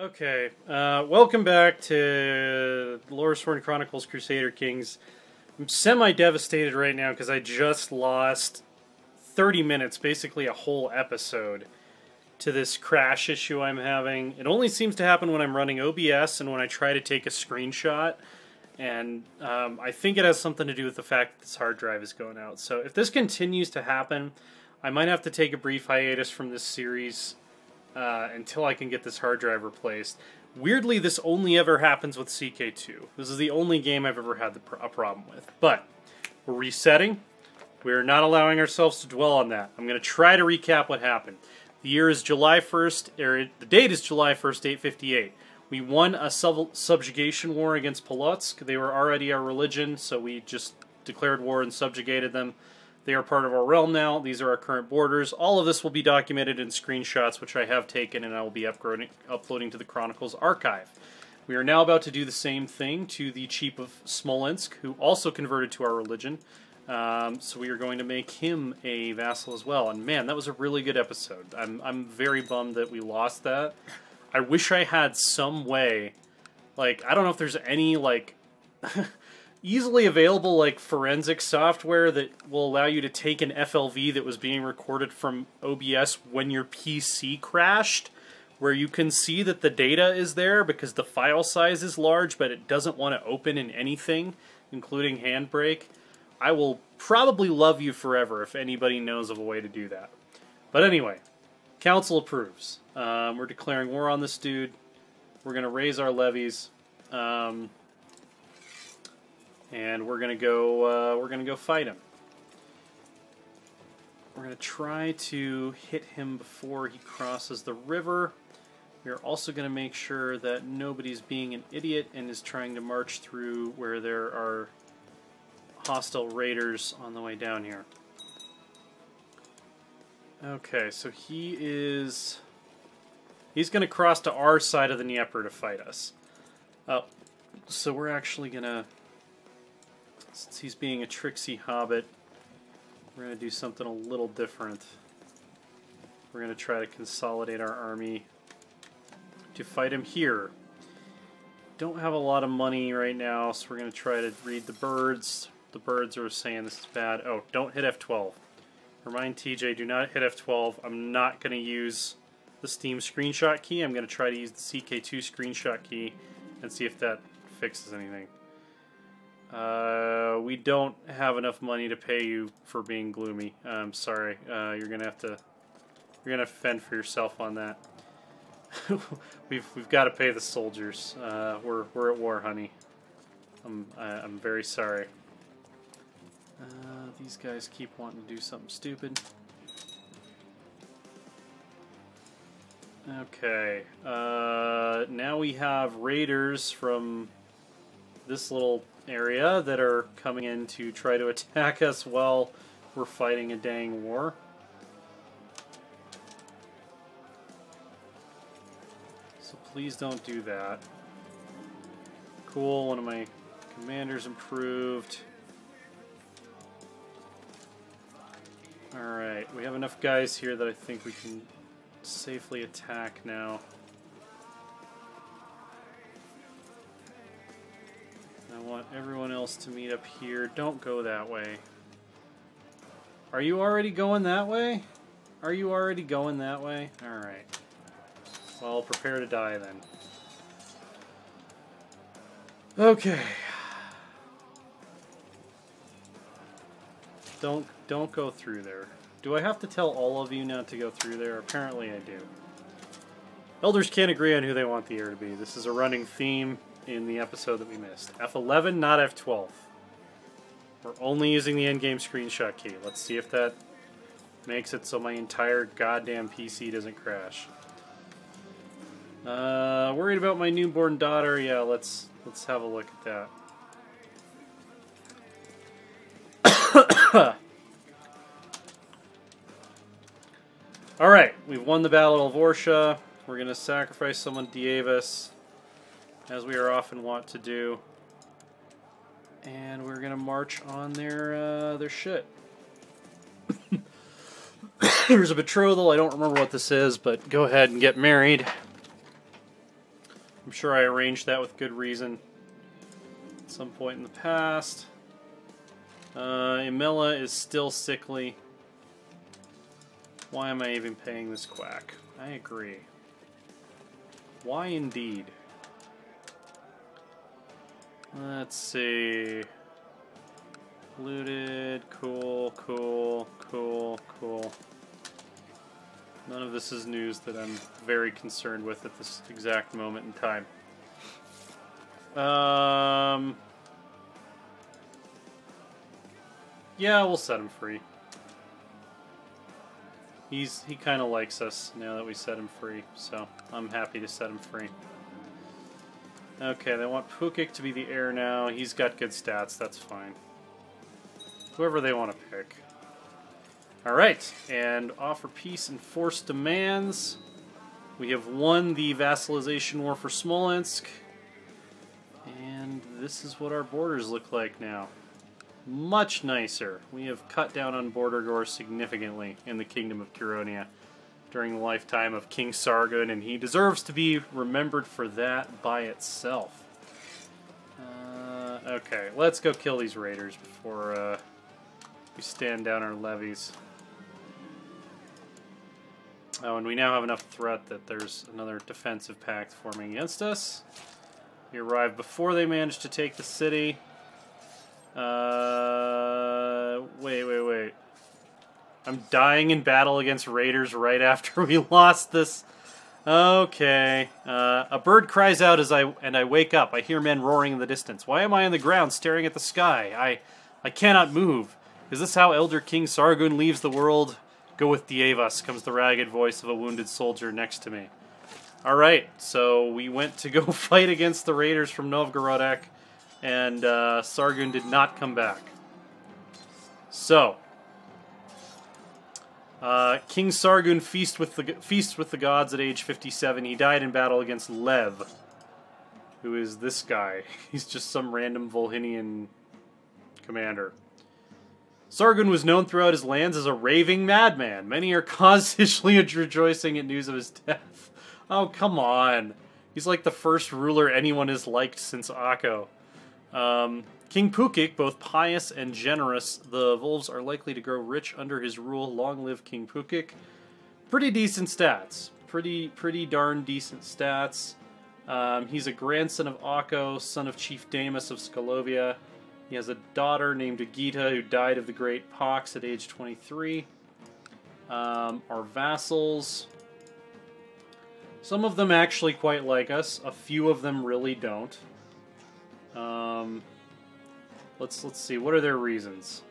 Okay, welcome back to Loresworn Chronicles Crusader Kings. I'm semi-devastated right now because I just lost 30 minutes, basically a whole episode, to this crash issue I'm having. It only seems to happen when I'm running OBS and when I try to take a screenshot, and I think it has something to do with the fact that this hard drive is going out. So if this continues to happen, I might have to take a brief hiatus from this series until I can get this hard drive replaced. Weirdly, this only ever happens with CK2. This is the only game I've ever had a problem with. But we're resetting. We're not allowing ourselves to dwell on that. I'm going to try to recap what happened. The year is July 1st, or the date is July 1st, 858. We won a subjugation war against Polotsk. They were already our religion, so we just declared war and subjugated them. They are part of our realm now. These are our current borders. All of this will be documented in screenshots, which I have taken, and I will be uploading to the Chronicles archive. We are now about to do the same thing to the Chief of Smolensk, who also converted to our religion. So we are going to make him a vassal as well. And man, that was a really good episode. I'm very bummed that we lost that. I wish I had some way, like, I don't know if there's any, like, easily available, like, forensic software that will allow you to take an FLV that was being recorded from OBS when your PC crashed, where you can see that the data is there because the file size is large, but it doesn't want to open in anything, including Handbrake. I will probably love you forever if anybody knows of a way to do that. But anyway, Council approves. We're declaring war on this dude. We're going to raise our levies. And we're gonna go fight him. We're gonna try to hit him before he crosses the river. We're also gonna make sure that nobody's being an idiot and is trying to march through where there are hostile raiders on the way down here. Okay, so he's gonna cross to our side of the Dnieper to fight us. So we're actually gonna, since he's being a tricksy hobbit, we're going to do something a little different. We're going to try to consolidate our army to fight him here. Don't have a lot of money right now, so we're going to try to read the birds. The birds are saying this is bad. Oh, don't hit F12. Remind TJ, do not hit F12. I'm not going to use the Steam screenshot key. I'm going to try to use the CK2 screenshot key and see if that fixes anything. We don't have enough money to pay you for being gloomy. I'm sorry. You're gonna have to fend for yourself on that. we've got to pay the soldiers. We're at war, honey. I'm very sorry. These guys keep wanting to do something stupid. Okay. Now we have raiders from this little area that are coming in to try to attack us while we're fighting a dang war. So please don't do that. Cool, one of my commanders improved. Alright, we have enough guys here that I think we can safely attack now. I want everyone else to meet up here. Don't go that way. Are you already going that way? Are you already going that way? Alright. Well, prepare to die then. Okay. Don't go through there. Do I have to tell all of you not to go through there? Apparently I do. Elders can't agree on who they want the heir to be. This is a running theme in the episode that we missed. F11, not F12. We're only using the endgame screenshot key. Let's see if that makes it so my entire goddamn PC doesn't crash. Worried about my newborn daughter? Yeah, let's have a look at that. Alright, we've won the Battle of Orsha. We're going to sacrifice someone Dievas, as we are often wont to do. And we're going to march on their shit. There's a betrothal. I don't remember what this is, but go ahead and get married. I'm sure I arranged that with good reason at some point in the past. Emilla is still sickly. Why am I even paying this quack? I agree. Why indeed? Let's see. Looted. Cool, cool, cool, cool. None of this is news that I'm very concerned with at this exact moment in time. Yeah, we'll set him free. He kind of likes us now that we set him free, so I'm happy to set him free. Okay, they want Pukik to be the heir now. He's got good stats, that's fine. Whoever they want to pick. Alright, and offer peace and force demands. We have won the vassalization war for Smolensk. And this is what our borders look like now. Much nicer. We have cut down on border gore significantly in the Kingdom of Curonia during the lifetime of King Sargon, and he deserves to be remembered for that by itself. Okay, let's go kill these raiders before we stand down our levies. Oh, and we now have enough threat that there's another defensive pact forming against us. We arrived before they managed to take the city. Wait. I'm dying in battle against raiders right after we lost this. Okay. A bird cries out as I wake up. I hear men roaring in the distance. Why am I on the ground staring at the sky? I cannot move. Is this how Elder King Sargon leaves the world? Go with Dievas, comes the ragged voice of a wounded soldier next to me. Alright, so we went to go fight against the raiders from Novgorodek, and Sargon did not come back. So, King Sargon feasts with the gods at age 57. He died in battle against Lev, who is this guy. He's just some random Volhynian commander. Sargon was known throughout his lands as a raving madman. Many are constantly rejoicing at news of his death. Oh, come on. He's like the first ruler anyone has liked since Akko. King Pukik, both pious and generous, the Volves are likely to grow rich under his rule. Long live King Pukik. Pretty decent stats. Pretty darn decent stats. He's a grandson of Akko, son of Chief Damus of Skolovia. He has a daughter named Agita who died of the Great Pox at age 23. Our vassals. Some of them actually quite like us. A few of them really don't. Let's see. What are their reasons?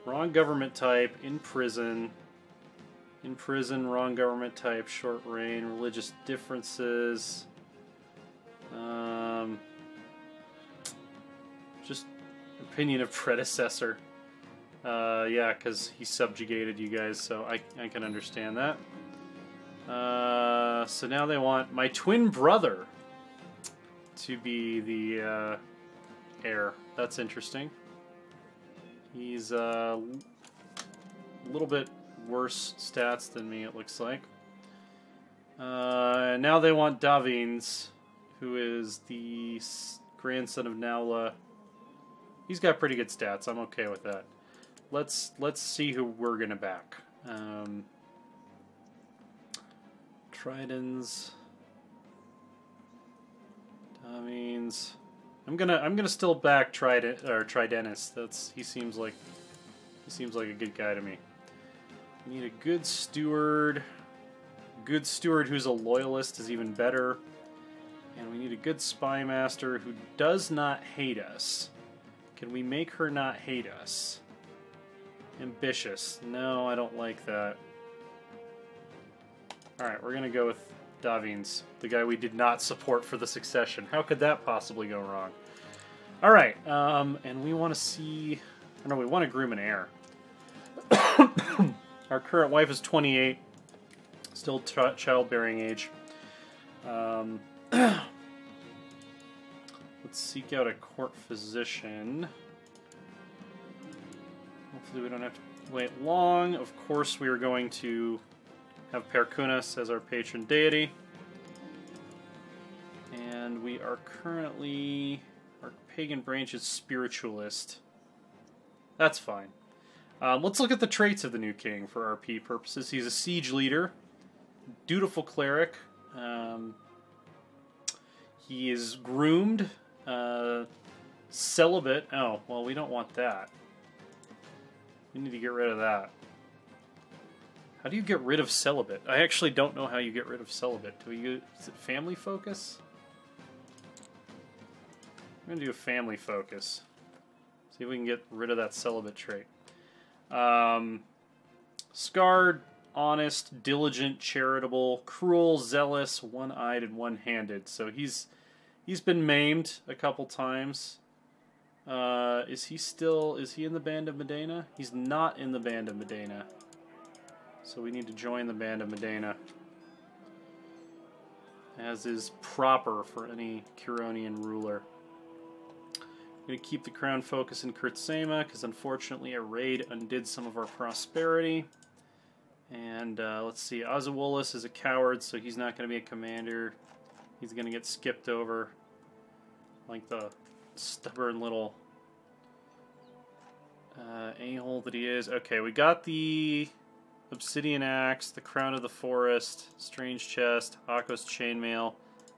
Wrong government type. In prison. In prison. Wrong government type. Short reign. Religious differences. Just opinion of predecessor. Yeah, because he subjugated you guys, so I can understand that. So now they want my twin brother to be the heir. That's interesting. He's a little bit worse stats than me, it looks like. Now they want Davins, who is the grandson of Naula. He's got pretty good stats. I'm okay with that. Let's see who we're gonna back. Tridens. Davins. I'm gonna still back Tridennis. He seems like a good guy to me. We need a good steward. Good steward who's a loyalist is even better. And we need a good spy master who does not hate us. Can we make her not hate us? Ambitious. No, I don't like that. Alright, we're gonna go with Davins, the guy we did not support for the succession. How could that possibly go wrong? Alright, and we want to see... no, we want to groom an heir. Our current wife is 28. Still childbearing age. Let's seek out a court physician. Hopefully we don't have to wait long. Of course we are going to have Perkunas as our patron deity. And we are currently... Our pagan branch is spiritualist. That's fine. Let's look at the traits of the new king for RP purposes. He's a siege leader, dutiful cleric. He is groomed, celibate. Oh, well, we don't want that. We need to get rid of that. How do you get rid of celibate? I actually don't know how you get rid of celibate. Is it family focus? I'm going to do a family focus. See if we can get rid of that celibate trait. Scarred, honest, diligent, charitable, cruel, zealous, one-eyed, and one-handed. So he's been maimed a couple times. Is he in the Band of Medina? He's not in the Band of Medina. So we need to join the Band of Medina, as is proper for any Curonian ruler. I'm going to keep the crown focus in Kurtzema, because unfortunately a raid undid some of our prosperity. And let's see, Azawolis is a coward, so he's not going to be a commander. He's going to get skipped over, like the stubborn little a-hole that he is. Okay, we got the Obsidian Axe, the Crown of the Forest, Strange Chest, Akko's Chainmail,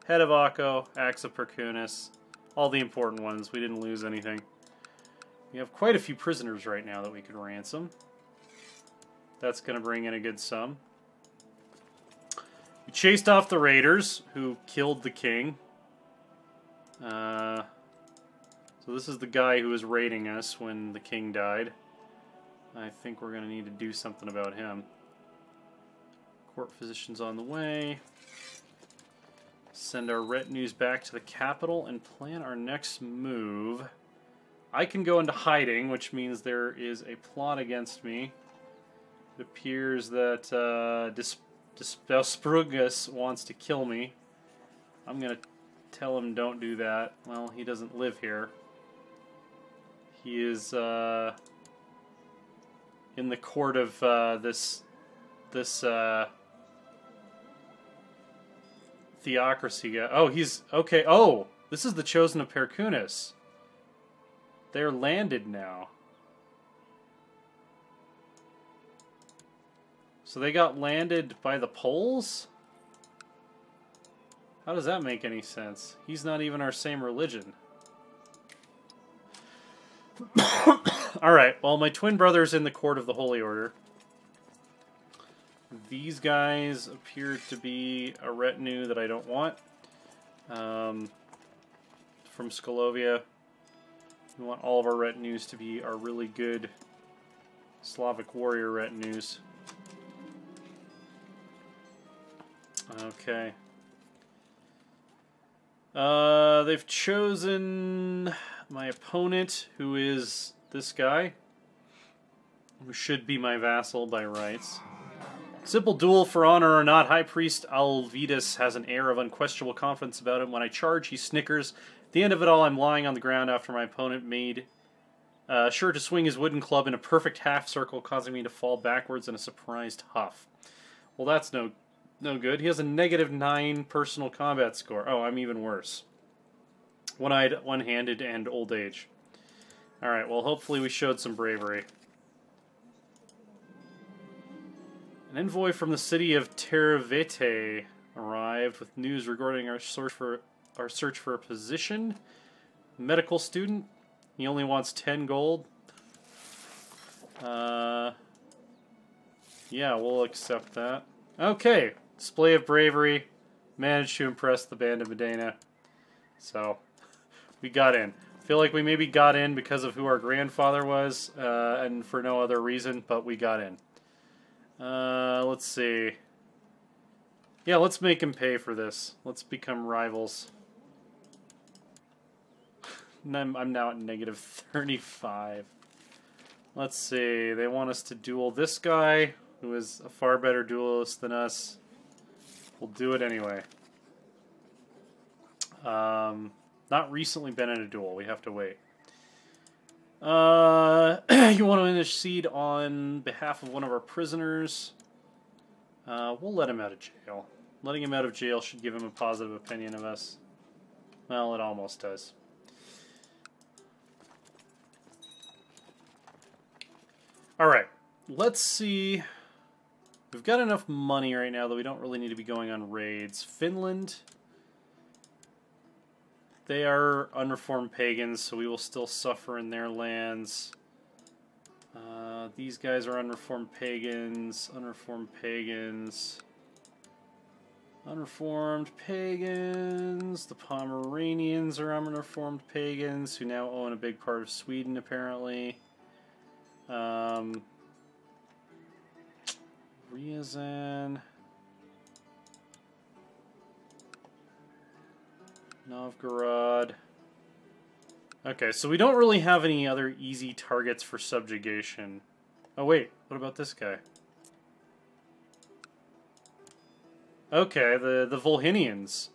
Head of Akko, Axe of Perkunis. All the important ones. We didn't lose anything. We have quite a few prisoners right now that we could ransom. That's going to bring in a good sum. We chased off the raiders, who killed the king. So this is the guy who was raiding us when the king died. I think we're going to need to do something about him. Court physician's on the way. Send our retinues back to the capital and plan our next move. I can go into hiding, which means there is a plot against me. It appears that Despelsprugus wants to kill me. I'm going to tell him don't do that. Well, he doesn't live here. He is in the court of this theocracy guy. Oh, he's okay. Oh, this is the chosen of Perkunis. They're landed now. So they got landed by the Poles? How does that make any sense? He's not even our same religion. Alright, well, my twin brother's in the court of the Holy Order. These guys appear to be a retinue that I don't want. From Skolovia. We want all of our retinues to be our really good Slavic warrior retinues. Okay. They've chosen my opponent, who is this guy, who should be my vassal by rights. Simple duel for honor or not, High Priest Alvidus has an air of unquestionable confidence about him. When I charge, he snickers. At the end of it all, I'm lying on the ground after my opponent made sure to swing his wooden club in a perfect half circle, causing me to fall backwards in a surprised huff. Well, that's no good. He has a -9 personal combat score. Oh, I'm even worse. One-eyed, one-handed, and old age. Alright, well, hopefully we showed some bravery. An envoy from the city of Tervete arrived with news regarding our search for a position. Medical student. He only wants 10 gold. Yeah, we'll accept that. Okay, display of bravery. Managed to impress the Band of Medina. So, we got in. I feel like we maybe got in because of who our grandfather was, and for no other reason, but we got in. Let's see. Yeah, let's make him pay for this. Let's become rivals. I'm now at -35. Let's see. They want us to duel this guy, who is a far better duelist than us. We'll do it anyway. Not recently been in a duel. We have to wait. You want to intercede on behalf of one of our prisoners. We'll let him out of jail. Letting him out of jail should give him a positive opinion of us. Well, it almost does. Alright, let's see. We've got enough money right now that we don't really need to be going on raids. Finland, they are unreformed pagans, so we will still suffer in their lands. These guys are unreformed pagans, unreformed pagans, unreformed pagans. The Pomeranians are unreformed pagans, who now own a big part of Sweden, apparently. Ryazan, Novgorod. Okay, so we don't really have any other easy targets for subjugation. Oh wait, what about this guy? Okay, the Volhynians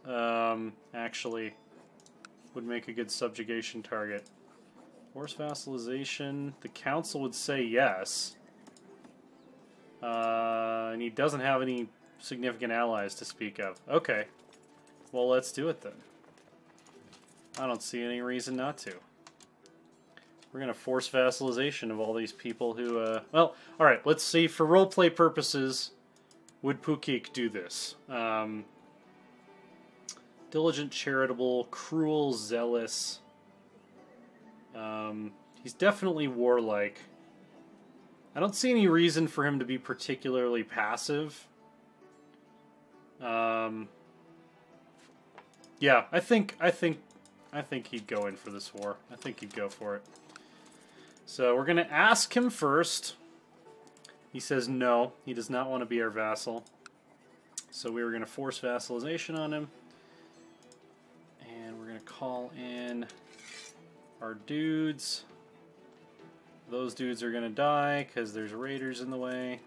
actually would make a good subjugation target. Forced vassalization, the council would say yes. And he doesn't have any significant allies to speak of. Okay, well let's do it then. I don't see any reason not to. We're going to force vassalization of all these people who, well, alright, let's see, for roleplay purposes, would Pukik do this? Diligent, charitable, cruel, zealous. He's definitely warlike. I don't see any reason for him to be particularly passive. Yeah, I think he'd go in for this war. I think he'd go for it. So we're going to ask him first. He says no, he does not want to be our vassal. So we were going to force vassalization on him. And we're going to call in our dudes. Those dudes are going to die because there's raiders in the way.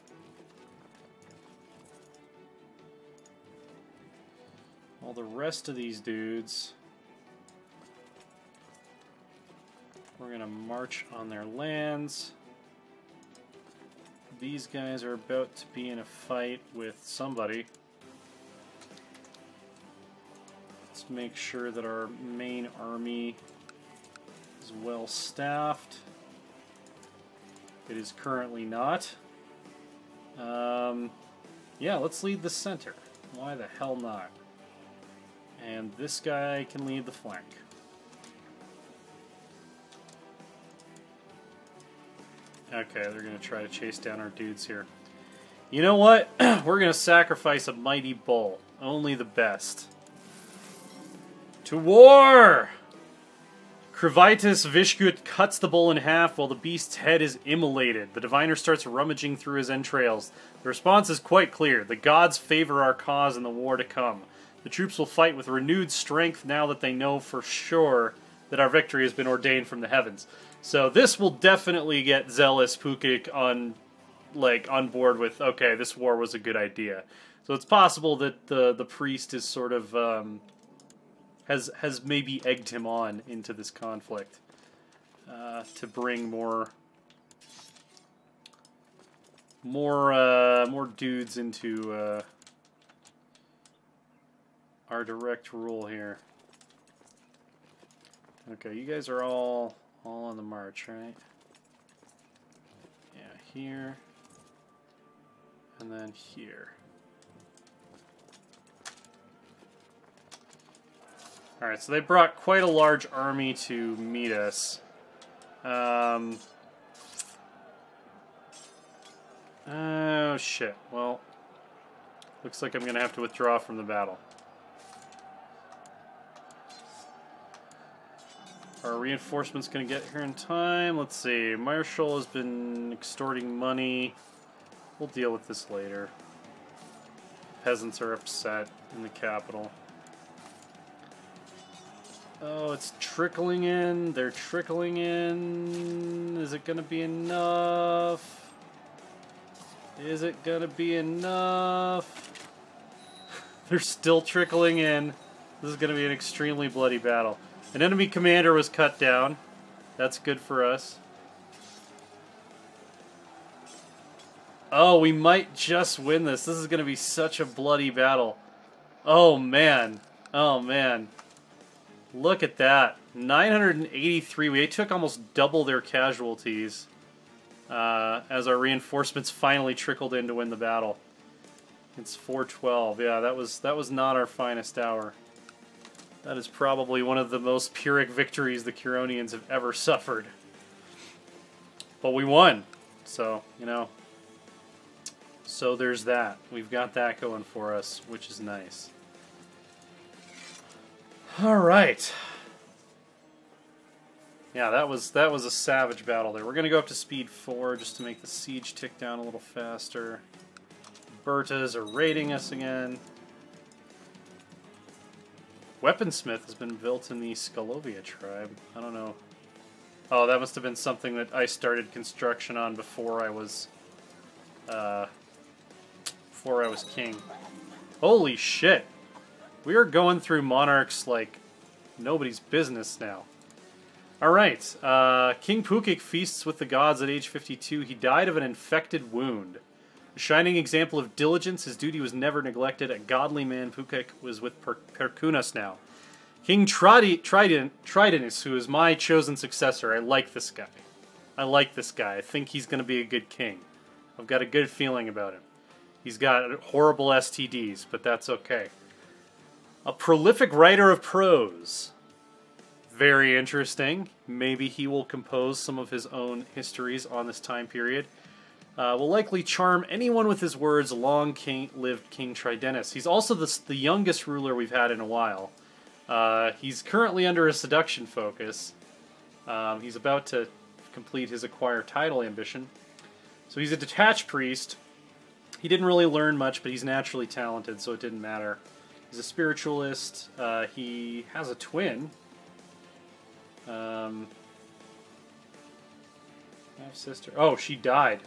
All the rest of these dudes, we're going to march on their lands. These guys are about to be in a fight with somebody. Let's make sure that our main army is well staffed. It is currently not. Yeah, let's lead the center. Why the hell not? And this guy can lead the flank. Okay, they're going to try to chase down our dudes here. You know what? We're going to sacrifice a mighty bull. Only the best. To war! Krivitis Vishgut cuts the bull in half while the beast's head is immolated. The diviner starts rummaging through his entrails. The response is quite clear. The gods favor our cause in the war to come. The troops will fight with renewed strength now that they know for sure that our victory has been ordained from the heavens. So this will definitely get zealous Pukik on board with, okay, this war was a good idea. So it's possible that the priest is sort of has maybe egged him on into this conflict to bring more dudes into our direct rule here. Okay, you guys are all on the march, right? Yeah, here. And then here. Alright, so they brought quite a large army to meet us. Oh, shit. Well, looks like I'm going to have to withdraw from the battle. Are reinforcements going to get here in time? Let's see. Marshall has been extorting money. We'll deal with this later. Peasants are upset in the capital. Oh, it's trickling in. They're trickling in. Is it going to be enough? Is it going to be enough? They're still trickling in. This is going to be an extremely bloody battle. An enemy commander was cut down. That's good for us. Oh, we might just win this. This is going to be such a bloody battle. Oh, man. Oh, man. Look at that. 983. We took almost double their casualties as our reinforcements finally trickled in to win the battle. It's 412. Yeah, that was not our finest hour. That is probably one of the most Pyrrhic victories the Curonians have ever suffered. But we won. So, you know. So there's that. We've got that going for us, which is nice. Alright. Yeah, that was a savage battle there. We're going to go up to speed 4 just to make the siege tick down a little faster. Bertas are raiding us again. Weaponsmith has been built in the Skolovia tribe. I don't know. Oh, that must have been something that I started construction on before I was king. Holy shit! We are going through monarchs like nobody's business now. Alright, King Pukik feasts with the gods at age 52. He died of an infected wound. A shining example of diligence, his duty was never neglected. A godly man, Pukik was with Perkunas now. King Tridinus, who is my chosen successor. I like this guy. I think he's going to be a good king. I've got a good feeling about him. He's got horrible STDs, but that's okay. A prolific writer of prose. Very interesting. Maybe he will compose some of his own histories on this time period. Will likely charm anyone with his words. Long lived King Tridinus. He's also the youngest ruler we've had in a while. He's currently under a seduction focus. He's about to complete his acquire title ambition. So he's a detached priest. He didn't really learn much, but he's naturally talented, so it didn't matter. He's a spiritualist. He has a twin. Half-sister. Oh, she died.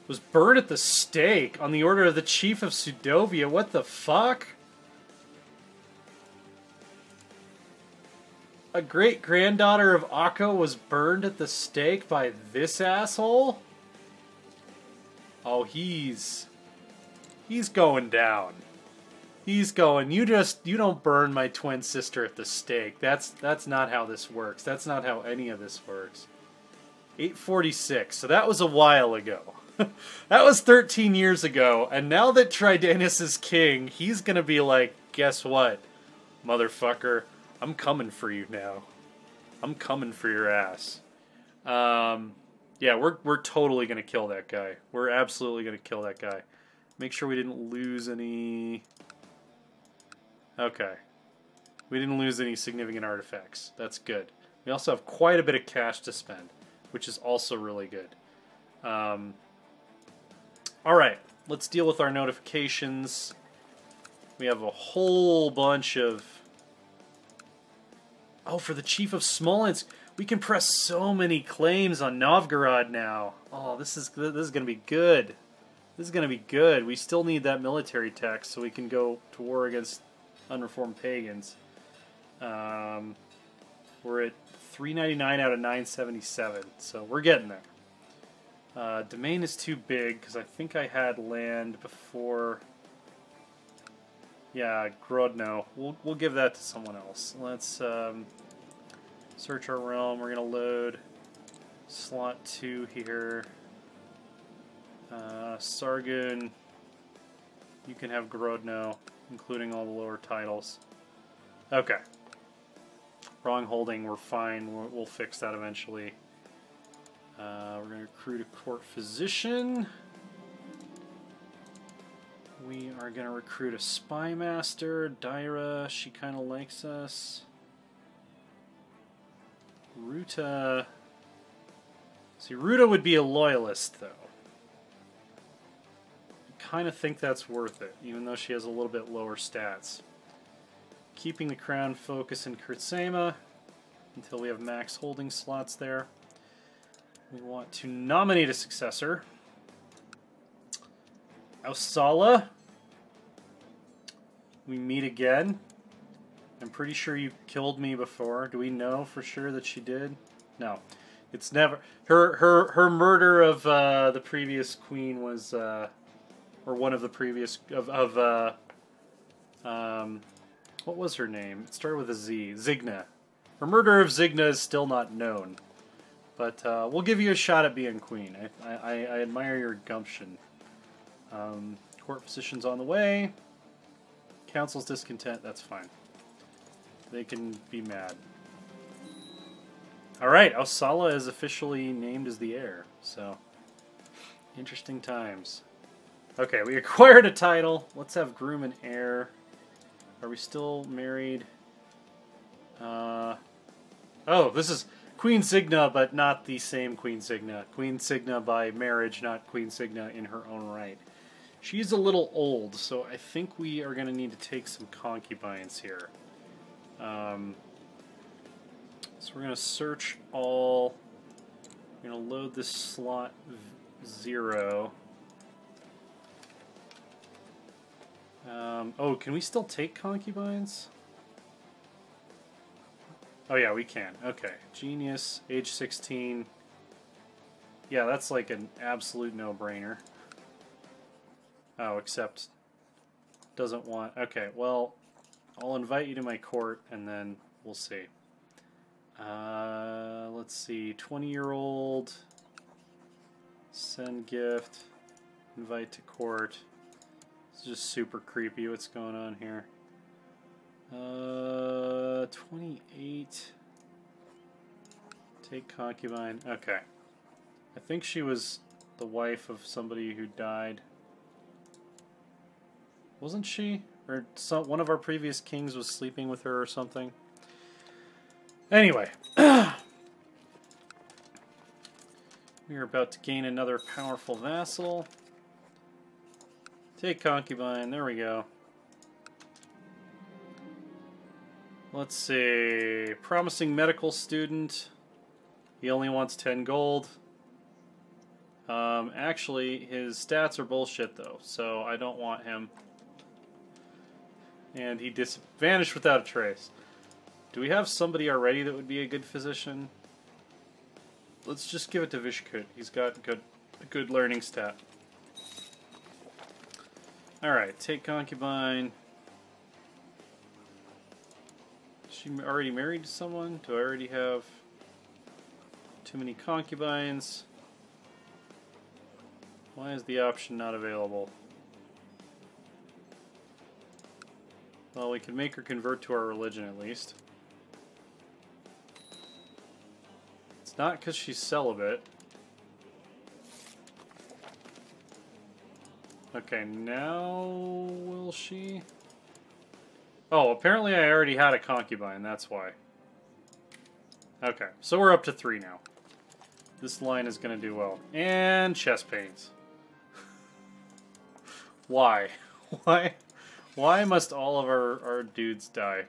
Was burned at the stake on the order of the Chief of Sudovia. What the fuck? A great-granddaughter of Akko was burned at the stake by this asshole? Oh, he's going down. He's going, you don't burn my twin sister at the stake. That's not how this works. That's not how any of this works. 846, so that was a while ago. That was 13 years ago, and now that Tridinus is king, he's gonna be like, guess what, motherfucker? I'm coming for you now. I'm coming for your ass. Yeah, we're totally gonna kill that guy. We're absolutely gonna kill that guy. Make sure we didn't lose any... Okay. We didn't lose any significant artifacts. That's good. We also have quite a bit of cash to spend, which is also really good. Alright, let's deal with our notifications. We have a whole bunch of... Oh, for the Chief of Smolensk, we can press so many claims on Novgorod now. Oh, this is going to be good. This is going to be good. We still need that military tax so we can go to war against unreformed pagans. We're at 399 out of 977, so we're getting there. Domain is too big because I think I had land before. Yeah, Grodno. We'll give that to someone else. Let's search our realm. We're gonna load slot 2 here. Sargun. You can have Grodno, including all the lower titles. Okay. Wrong holding. We're fine. We'll fix that eventually. We're going to recruit a court physician. We are going to recruit a spy master. Daira, she kind of likes us. Ruta. See, Ruta would be a loyalist, though. I kind of think that's worth it, even though she has a little bit lower stats. Keeping the crown focus in Kurtsema until we have max holding slots there. We want to nominate a successor. Ausala. We meet again. I'm pretty sure you killed me before. Do we know for sure that she did? No. It's never... Her murder of the previous queen was... or one of the previous... well, What was her name? It started with a Z. Zigna. Her murder of Zigna is still not known. But we'll give you a shot at being queen. I admire your gumption. Court position's on the way. Council's discontent, that's fine. They can be mad. Alright, Osala is officially named as the heir. So, interesting times. Okay, we acquired a title. Let's have groom and heir. Are we still married? Oh, this is Queen Signa, but not the same Queen Signa. Queen Signa by marriage, not Queen Signa in her own right. She's a little old, so I think we are going to need to take some concubines here. So we're going to search all. We're going to load this slot 0. Oh, can we still take concubines? Oh yeah, we can. Okay. Genius, age 16. Yeah, that's like an absolute no-brainer. Oh, except doesn't want... Okay, well, I'll invite you to my court, and then we'll see. Let's see. 20-year-old. Send gift. Invite to court. It's just super creepy what's going on here. 28. Take concubine. Okay. I think she was the wife of somebody who died. Wasn't she? Or one of our previous kings was sleeping with her or something. Anyway. We are about to gain another powerful vassal. Take concubine. There we go. Let's see. Promising medical student. He only wants 10 gold. Actually, his stats are bullshit, though, so I don't want him. And he vanished without a trace. Do we have somebody already that would be a good physician? Let's just give it to Vishkut. He's got a good learning stat. Alright, take concubine. Is she already married to someone? Do I already have too many concubines? Why is the option not available? Well, we can make her convert to our religion at least. It's not because she's celibate. Okay, now will she? Oh, apparently I already had a concubine, that's why. Okay, so we're up to 3 now. This line is going to do well. And chest pains. Why? Why must all of our dudes die?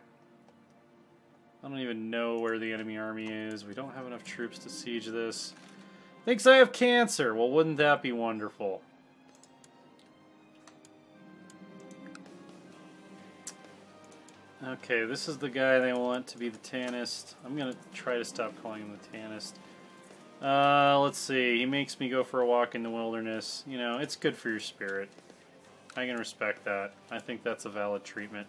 I don't even know where the enemy army is. We don't have enough troops to siege this. Thinks I have cancer. Well, wouldn't that be wonderful? Okay, this is the guy they want to be the Tannist. I'm going to try to stop calling him the Tannist. Let's see. He makes me go for a walk in the wilderness. You know, it's good for your spirit. I can respect that. I think that's a valid treatment.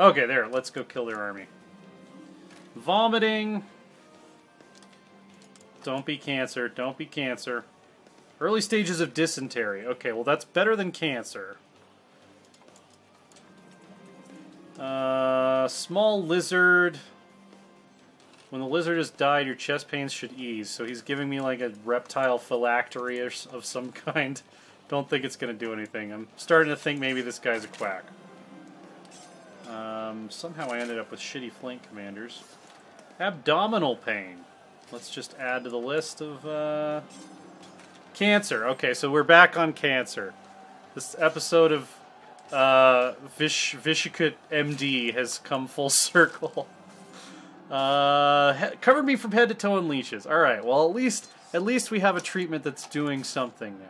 Okay, there. Let's go kill their army. Vomiting. Don't be cancer. Don't be cancer. Early stages of dysentery. Okay, well that's better than cancer. Small lizard. When the lizard has died, your chest pains should ease. So he's giving me like a reptile phylactery of some kind. Don't think it's going to do anything. I'm starting to think maybe this guy's a quack. Somehow I ended up with shitty flank commanders. Abdominal pain. Let's just add to the list of cancer. Okay, so we're back on cancer. This episode of Vishikut MD has come full circle. Covered me from head to toe in leeches. Alright, well at least we have a treatment that's doing something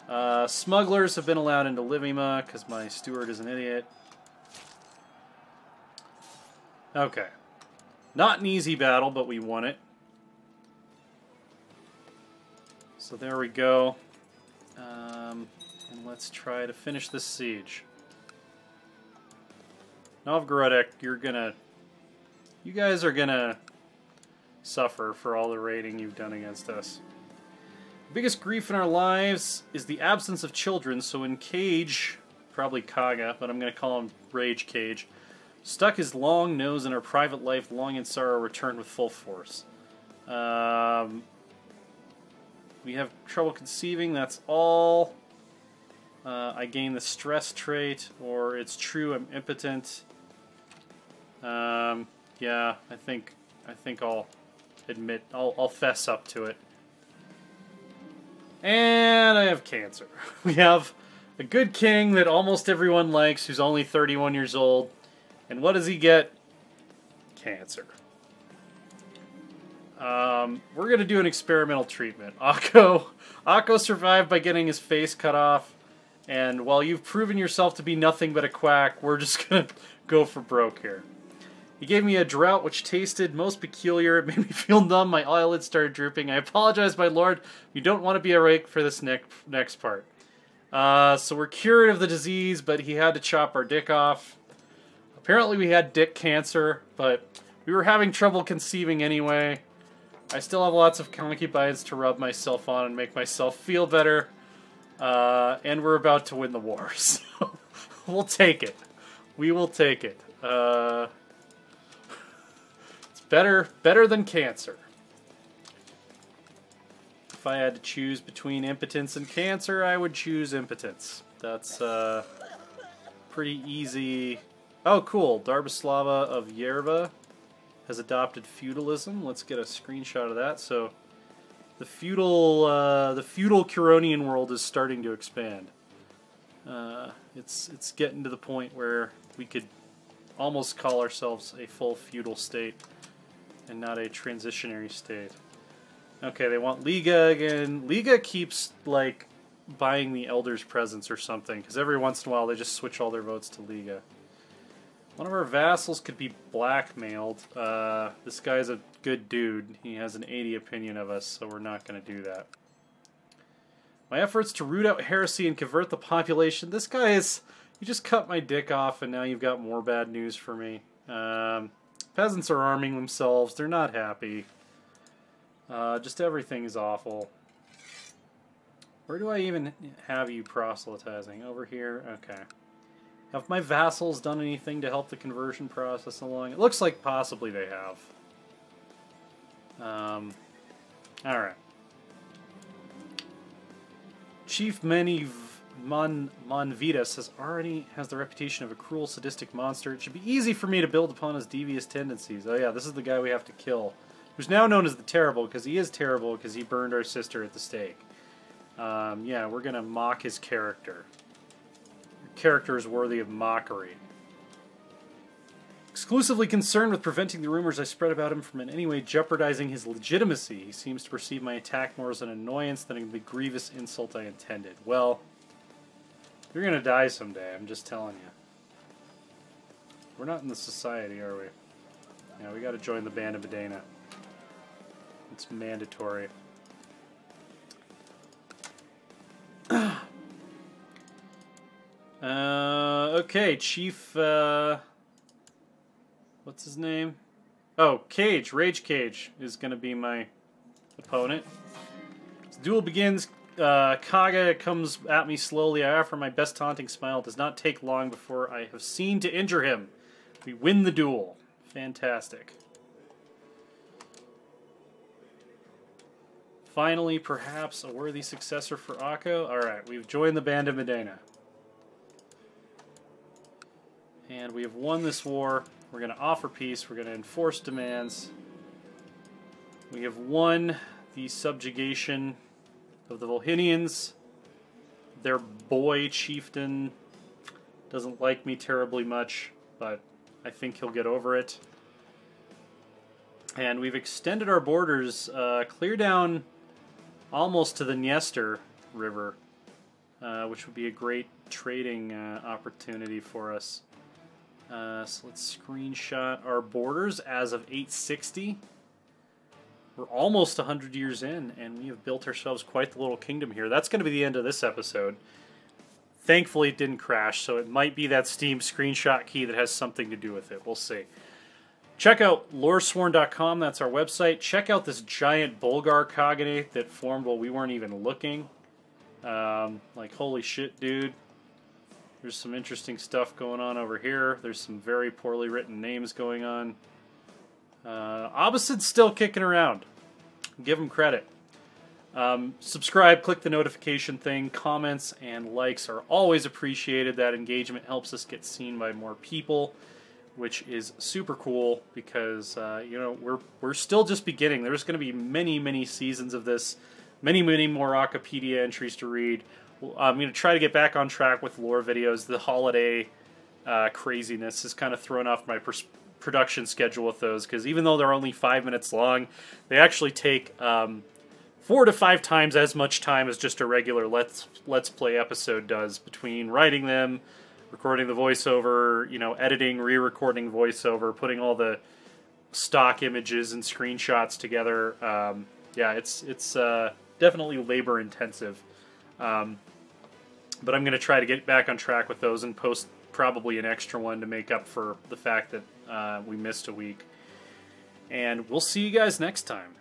now. Smugglers have been allowed into Livima because my steward is an idiot. Okay. Not an easy battle, but we won it. So there we go. And let's try to finish this siege. Novgorodek, you guys are gonna suffer for all the raiding you've done against us. The biggest grief in our lives is the absence of children, so in Cage, probably Kaga, but I'm gonna call him Rage Cage, stuck his long nose in our private life, long in sorrow, returned with full force. We have trouble conceiving, that's all. I gain the stress trait, or it's true, I'm impotent. Yeah, I think I'll admit, I'll fess up to it. And I have cancer. We have a good king that almost everyone likes, who's only 31 years old. And what does he get? Cancer. We're going to do an experimental treatment. Akko survived by getting his face cut off. And while you've proven yourself to be nothing but a quack, we're just going to go for broke here. He gave me a drought which tasted most peculiar. It made me feel numb. My eyelids started drooping. I apologize, my lord. You don't want to be awake for this next part. So we're cured of the disease, but he had to chop our dick off. Apparently we had dick cancer, but we were having trouble conceiving anyway. I still have lots of concubines to rub myself on and make myself feel better. And we're about to win the war, so we'll take it. We will take it. It's better than cancer. If I had to choose between impotence and cancer, I would choose impotence. That's pretty easy. Oh, cool. Darbislava of Yerva has adopted feudalism. Let's get a screenshot of that. So the feudal Curonian world is starting to expand. It's getting to the point where we could almost call ourselves a full feudal state and not a transitionary state. Okay, they want Liga again. Liga keeps, like, buying the elders presents or something, because every once in a while they just switch all their votes to Liga. One of our vassals could be blackmailed. This guy's a good dude. He has an 80 opinion of us, so we're not going to do that. My efforts to root out heresy and convert the population. This guy is... You just cut my dick off and now you've got more bad news for me. Peasants are arming themselves. They're not happy. Just everything is awful. Where do I even have you proselytizing? Over here? Okay. Have my vassals done anything to help the conversion process along? It looks like possibly they have. Alright. Chief Monvitas has the reputation of a cruel, sadistic monster. It should be easy for me to build upon his devious tendencies. Oh yeah, this is the guy we have to kill. Who's now known as the Terrible, because he is terrible, because he burned our sister at the stake. Yeah, we're gonna mock his character. Your character is worthy of mockery. Exclusively concerned with preventing the rumors I spread about him from in any way jeopardizing his legitimacy. He seems to perceive my attack more as an annoyance than the grievous insult I intended. Well, you're gonna die someday, I'm just telling you. We're not in the society, are we? Yeah, we gotta join the Band of Medina. It's mandatory. Okay, Chief, what's his name? Oh, Cage, Rage Cage is gonna be my opponent. As the duel begins, Kaga comes at me slowly. I offer my best taunting smile. It does not take long before I have seen to injure him. We win the duel. Fantastic. Finally, perhaps a worthy successor for Akko. Alright, we've joined the Band of Medina. And we have won this war. We're going to offer peace. We're going to enforce demands. We have won the subjugation of the Volhynians. Their boy chieftain doesn't like me terribly much, but I think he'll get over it. And we've extended our borders clear down almost to the Dniester River, which would be a great trading opportunity for us. So let's screenshot our borders as of 860. We're almost 100 years in, and we have built ourselves quite the little kingdom here. That's going to be the end of this episode. Thankfully, it didn't crash, so it might be that Steam screenshot key that has something to do with it. We'll see. Check out loresworn.com, that's our website. Check out this giant Bulgar cognate that formed while we weren't even looking. Like, holy shit, dude. There's some interesting stuff going on over here. There's some very poorly written names going on. Abbasid's still kicking around. Give him credit. Subscribe, click the notification thing. Comments and likes are always appreciated. That engagement helps us get seen by more people, which is super cool because you know, we're still just beginning. There's going to be many seasons of this, many more Wikipedia entries to read. I'm going to try to get back on track with lore videos. The holiday craziness has kind of thrown off my production schedule with those, because even though they're only 5 minutes long, they actually take 4 to 5 times as much time as just a regular Let's Play episode does, between writing them, recording the voiceover, you know, editing, re-recording voiceover, putting all the stock images and screenshots together. Yeah, it's definitely labor intensive. But I'm going to try to get back on track with those and post probably an extra one to make up for the fact that we missed a week. And we'll see you guys next time.